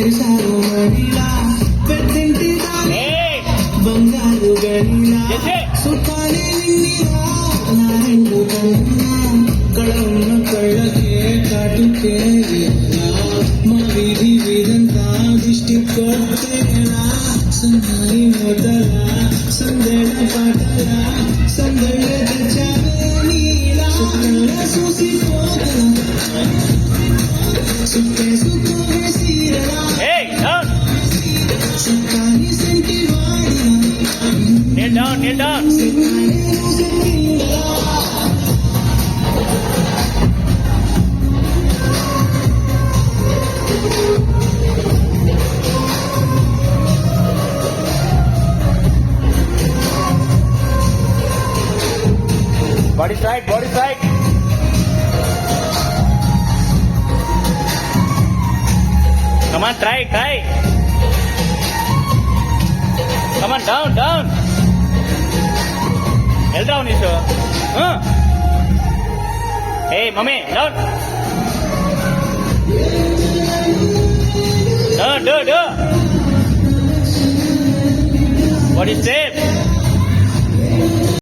చేశారు మహిళా పెద్దింటి బంగారు గనిలా సుఖాన్ని నిండిరా నారెండు కన్నా కళ ఉన్న కళ్ళకే కాటుకే మా వీధి వీధంతా దిష్టి కొట్టేలా సందాయి మొదల సందడ పాటల సందడ తెచ్చావే నీలా సుఖంల చూసిపోగల సుఖే సుఖమే సీరలా సుఖాన్ని సెంటి Kneel down, kneel down. Body side, body side. Come on, try, try. Come on, down, down. Held down, Isha. Hey, mommy, down. Do. Body safe.